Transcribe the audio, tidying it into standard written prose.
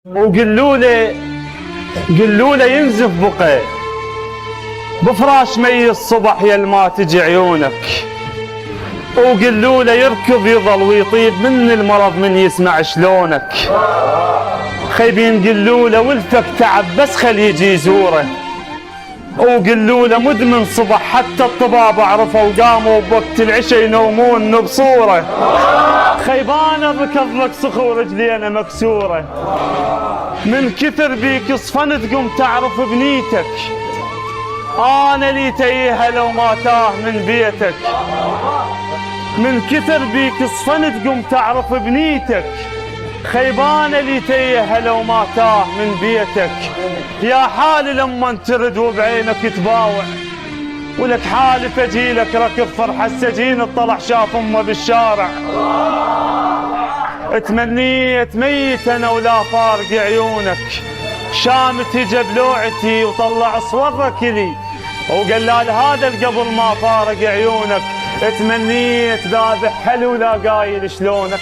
قلوا له ينزف بقى بفراش مي الصبح يا ما تجي عيونك، وقلوا له يركض يظل ويطيب من المرض من يسمع شلونك. خيبين قلوا له ولفك تعب بس خلي يجي يزوره، وقلوا له مدمن صبح حتى الطباب عرفوا قاموا بوقت العشاء ينومون بصوره. خيبانه ركض لك صخور رجلي انا مكسوره، من كثر بيك صفنت قم تعرف بنيتك، انا لي تيها لو ما تاه من بيتك. من كثر بيك صفنت قم تعرف بنيتك، خيبانه لي تيها لو ما تاه من بيتك. يا حالي لما ترد وبعينك تباوع، ولك حالف اجيلك ركض فرحه السجين اطلع شاف امه بالشارع. تمنيت ميت انا ولا فارق عيونك، شامت جبلوعتي وطلع صورك لي، وقال لي هذا القبل ما فارق عيونك. تمنيت ذابح حلو لا قايل شلونك.